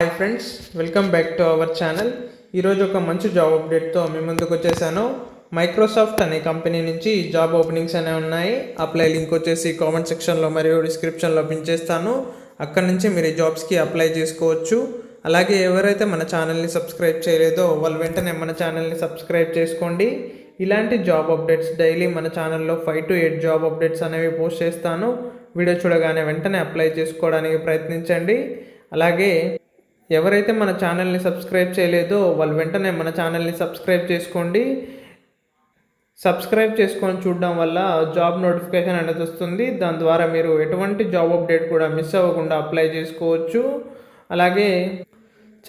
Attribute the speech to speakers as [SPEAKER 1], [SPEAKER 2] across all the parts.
[SPEAKER 1] Hi friends, welcome back to our channel. ఈరోజు ఒక మంచి జాబ్ అప్డేట్తో మీ ముందుకు వచ్చేసాను. మైక్రోసాఫ్ట్ అనే కంపెనీ నుంచి జాబ్ ఓపెనింగ్స్ అనేవి ఉన్నాయి. అప్లై లింక్ వచ్చేసి కామెంట్ సెక్షన్లో మరియు డిస్క్రిప్షన్లో పిన్ చేస్తాను. అక్కడ నుంచి మీరు ఈ జాబ్స్కి అప్లై చేసుకోవచ్చు. అలాగే ఎవరైతే మన ఛానల్ని సబ్స్క్రైబ్ చేయలేదో వాళ్ళు వెంటనే మన ఛానల్ని సబ్స్క్రైబ్ చేసుకోండి. ఇలాంటి జాబ్ అప్డేట్స్ డైలీ మన ఛానల్లో 5 to 8 జాబ్ అప్డేట్స్ అనేవి పోస్ట్ చేస్తాను. వీడియో చూడగానే వెంటనే అప్లై చేసుకోవడానికి ప్రయత్నించండి. అలాగే ఎవరైతే మన ఛానల్ని సబ్స్క్రైబ్ చేయలేదో వాళ్ళు వెంటనే మన ఛానల్ని సబ్స్క్రైబ్ చేసుకోండి. సబ్స్క్రైబ్ చేసుకొని చూడడం వల్ల జాబ్ నోటిఫికేషన్ అనేది వస్తుంది. దాని ద్వారా మీరు ఎటువంటి జాబ్ అప్డేట్ కూడా మిస్ అవ్వకుండా అప్లై చేసుకోవచ్చు. అలాగే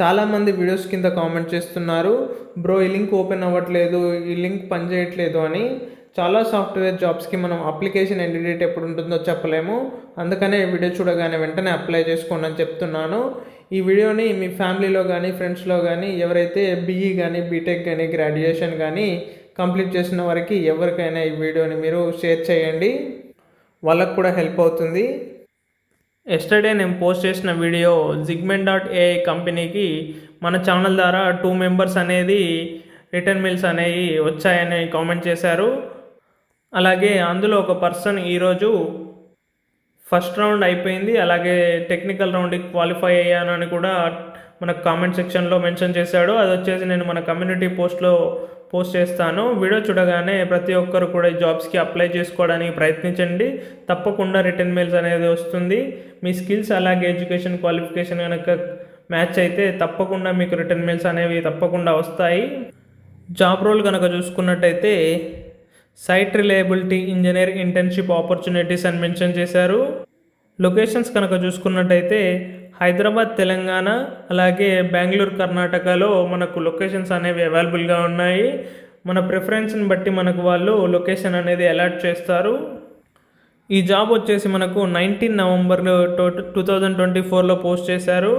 [SPEAKER 1] చాలామంది వీడియోస్ కింద కామెంట్ చేస్తున్నారు, బ్రో ఈ లింక్ ఓపెన్ అవ్వట్లేదు, ఈ లింక్ పనిచేయట్లేదు అని. చాలా సాఫ్ట్వేర్ జాబ్స్కి మనం అప్లికేషన్ ఎండ్ డేట్ ఎప్పుడు ఉంటుందో చెప్పలేము. అందుకనే వీడియో చూడగానే వెంటనే అప్లై చేసుకోండి అని చెప్తున్నాను. ఈ వీడియోని మీ ఫ్యామిలీలో కానీ ఫ్రెండ్స్లో కానీ ఎవరైతే బీఈ కానీ బీటెక్ కానీ గ్రాడ్యుయేషన్ కానీ కంప్లీట్ చేసిన వారికి ఎవరికైనా ఈ వీడియోని మీరు షేర్ చేయండి, వాళ్ళకు కూడా హెల్ప్ అవుతుంది. ఎస్టర్డే నేను పోస్ట్ చేసిన వీడియో Zigment.ai కంపెనీకి మన ఛానల్ ద్వారా 2 మెంబర్స్ అనేది రిటర్న్ మెయిల్స్ అనేవి వచ్చాయని కామెంట్ చేశారు. అలాగే అందులో ఒక పర్సన్ ఈరోజు ఫస్ట్ రౌండ్ అయిపోయింది, అలాగే టెక్నికల్ రౌండ్కి క్వాలిఫై అయ్యాను అని కూడా మన కామెంట్ సెక్షన్లో మెన్షన్ చేశాడు. అది వచ్చేసి నేను మన కమ్యూనిటీ పోస్ట్లో పోస్ట్ చేస్తాను. వీడియో చూడగానే ప్రతి ఒక్కరు కూడా ఈ జాబ్స్కి అప్లై చేసుకోవడానికి ప్రయత్నించండి. తప్పకుండా రిటర్న్ మెయిల్స్ అనేది వస్తుంది. మీ స్కిల్స్ అలాగే ఎడ్యుకేషన్ క్వాలిఫికేషన్ కనుక మ్యాచ్ అయితే తప్పకుండా మీకు రిటర్న్ మెయిల్స్ అనేవి తప్పకుండా వస్తాయి. జాబ్ రోల్ కనుక చూసుకున్నట్టయితే site reliability engineer internship opportunities అని మెన్షన్ చేశారు. లొకేషన్స్ కనుక చూసుకున్నట్టయితే హైదరాబాద్ తెలంగాణ అలాగే బెంగళూరు కర్ణాటకలో మనకు లొకేషన్స్ అనేవి అవైలబుల్గా ఉన్నాయి. మన ప్రిఫరెన్స్ని బట్టి మనకు వాళ్ళు లొకేషన్ అనేది అలాట్ చేస్తారు. ఈ జాబ్ వచ్చేసి మనకు 19 నవంబర్ 2024లో పోస్ట్ చేశారు.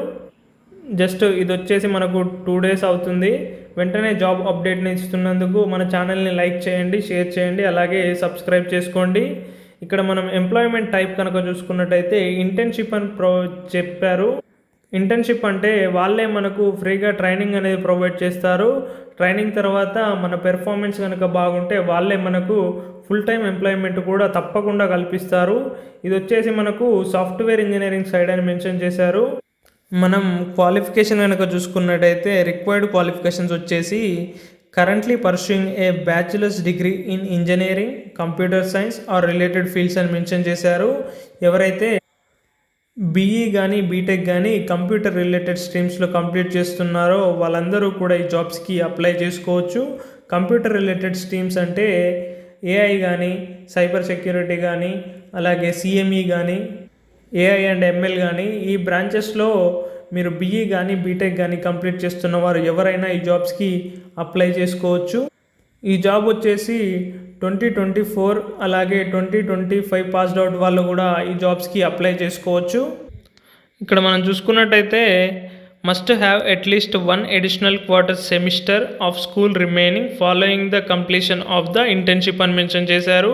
[SPEAKER 1] జస్ట్ ఇది వచ్చేసి మనకు 2 days అవుతుంది. వెంటనే జాబ్ అప్డేట్ని ఇస్తున్నందుకు మన ఛానల్ని లైక్ చేయండి, షేర్ చేయండి, అలాగే సబ్స్క్రైబ్ చేసుకోండి. ఇక్కడ మనం ఎంప్లాయ్మెంట్ టైప్ కనుక చూసుకున్నట్టయితే ఇంటర్న్షిప్ అని చెప్పారు. ఇంటర్న్షిప్ అంటే వాళ్ళే మనకు ఫ్రీగా ట్రైనింగ్ అనేది ప్రొవైడ్ చేస్తారు. ట్రైనింగ్ తర్వాత మన పెర్ఫార్మెన్స్ కనుక బాగుంటే వాళ్ళే మనకు ఫుల్ టైం ఎంప్లాయ్మెంట్ కూడా తప్పకుండా కల్పిస్తారు. ఇది వచ్చేసి మనకు సాఫ్ట్వేర్ ఇంజనీరింగ్ సైడ్ అని మెన్షన్ చేశారు. మనం క్వాలిఫికేషన్ కనుక చూసుకున్నట్టయితే రిక్వైర్డ్ క్వాలిఫికేషన్స్ వచ్చేసి currently pursuing a bachelors degree in engineering, computer science or related fields అని మెన్షన్ చేశారు. ఎవరైతే బీఈ కానీ బీటెక్ కానీ కంప్యూటర్ రిలేటెడ్ స్ట్రీమ్స్లో కంప్లీట్ చేస్తున్నారో వాళ్ళందరూ కూడా ఈ జాబ్స్కి అప్లై చేసుకోవచ్చు. కంప్యూటర్ రిలేటెడ్ స్ట్రీమ్స్ అంటే ఏఐ కానీ, సైబర్ సెక్యూరిటీ కానీ, అలాగే సిఎంఈ కానీ, ఏఐ అండ్ ఎంఎల్ కానీ ఈ బ్రాంచెస్లో మీరు బీఈ కానీ బీటెక్ కానీ కంప్లీట్ చేస్తున్న వారు ఎవరైనా ఈ జాబ్స్కి అప్లై చేసుకోవచ్చు. ఈ జాబ్ వచ్చేసి 2024 అలాగే 2025 పాస్డ్ అవుట్ వాళ్ళు కూడా ఈ జాబ్స్కి అప్లై చేసుకోవచ్చు. ఇక్కడ మనం చూసుకున్నట్టయితే must have at least 1 additional quarter semester of school remaining following the completion of the internship అని మెన్షన్ చేశారు.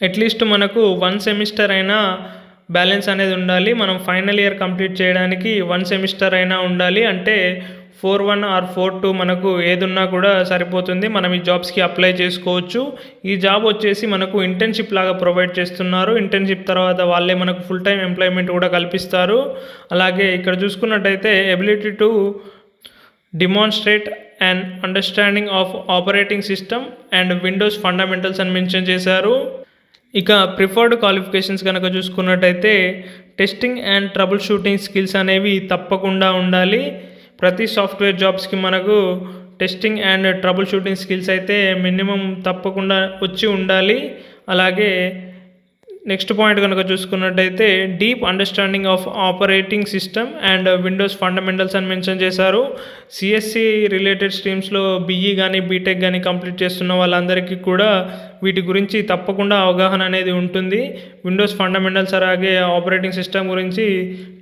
[SPEAKER 1] అట్లీస్ట్ మనకు 1 సెమిస్టర్ అయినా బ్యాలెన్స్ అనేది ఉండాలి. మనం ఫైనల్ ఇయర్ కంప్లీట్ చేయడానికి 1 సెమిస్టర్ అయినా ఉండాలి. అంటే 4-1 ఆర్ 4-2 మనకు ఏదున్నా కూడా సరిపోతుంది. మనం ఈ జాబ్స్కి అప్లై చేసుకోవచ్చు. ఈ జాబ్ వచ్చేసి మనకు ఇంటర్న్షిప్ లాగా ప్రొవైడ్ చేస్తున్నారు. ఇంటర్న్షిప్ తర్వాత వాళ్ళే మనకు ఫుల్ టైం ఎంప్లాయ్మెంట్ కూడా కల్పిస్తారు. అలాగే ఇక్కడ చూసుకున్నట్టయితే ability to demonstrate and understanding of operating system and Windows fundamentals అని మెన్షన్ చేశారు. ఇక ప్రిఫర్డ్ క్వాలిఫికేషన్స్ కనుక చూసుకున్నట్టయితే testing and trouble shooting skills అనేవి తప్పకుండా ఉండాలి. ప్రతి సాఫ్ట్వేర్ జాబ్స్కి మనకు testing and trouble shooting skills అయితే మినిమం తప్పకుండా వచ్చి ఉండాలి. అలాగే నెక్స్ట్ పాయింట్ కనుక చూసుకున్నట్టయితే deep understanding of operating system and Windows fundamentals అని మెన్షన్ చేశారు. సిఎస్సి రిలేటెడ్ స్ట్రీమ్స్లో బీఈ కానీ బీటెక్ కానీ కంప్లీట్ చేస్తున్న వాళ్ళందరికీ కూడా వీటి గురించి తప్పకుండా అవగాహన అనేది ఉంటుంది. విండోస్ ఫండమెంటల్స్ అలాగే ఆపరేటింగ్ సిస్టమ్ గురించి,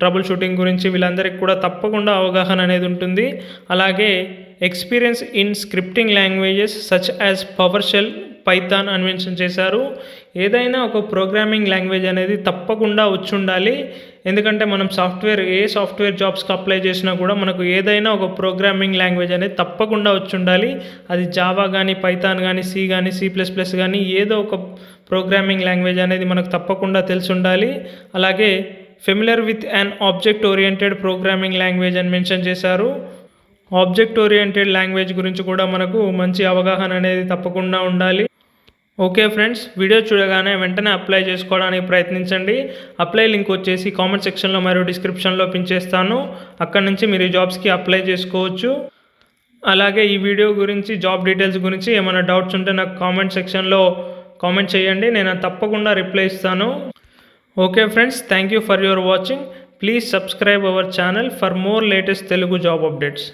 [SPEAKER 1] ట్రబుల్ షూటింగ్ గురించి వీళ్ళందరికీ కూడా తప్పకుండా అవగాహన అనేది ఉంటుంది. అలాగే experience in scripting languages such as PowerShell, Python అని మెన్షన్ చేశారు. ఏదైనా ఒక ప్రోగ్రామింగ్ లాంగ్వేజ్ అనేది తప్పకుండా వచ్చి ఉండాలి. ఎందుకంటే మనం ఏ సాఫ్ట్వేర్ జాబ్స్కి అప్లై చేసినా కూడా మనకు ఏదైనా ఒక ప్రోగ్రామింగ్ లాంగ్వేజ్ అనేది తప్పకుండా వచ్చి ఉండాలి. అది జావా కానీ, పైథాన్ కానీ, C++ కానీ ఏదో ఒక ప్రోగ్రామింగ్ లాంగ్వేజ్ అనేది మనకు తప్పకుండా తెలిసి ఉండాలి. అలాగే familiar with an object oriented programming language అని మెన్షన్ చేశారు. ఆబ్జెక్ట్ ఓరియంటెడ్ లాంగ్వేజ్ గురించి కూడా మనకు మంచి అవగాహన అనేది తప్పకుండా ఉండాలి. ఓకే ఫ్రెండ్స్, వీడియో చూడగానే వెంటనే అప్లై చేసుకోవడానికి ప్రయత్నించండి. అప్లై లింక్ వచ్చేసి కామెంట్ సెక్షన్లో మరియు డిస్క్రిప్షన్లో పిన్ చేస్తాను. అక్కడ నుంచి మీరు ఈ జాబ్స్కి అప్లై చేసుకోవచ్చు. అలాగే ఈ వీడియో గురించి, జాబ్ డీటెయిల్స్ గురించి ఏమైనా డౌట్స్ ఉంటే నాకు కామెంట్ సెక్షన్లో కామెంట్ చేయండి. నేను తప్పకుండా రిప్లై ఇస్తాను. Okay friends, thank you for your watching. Please subscribe our channel for more latest Telugu job updates.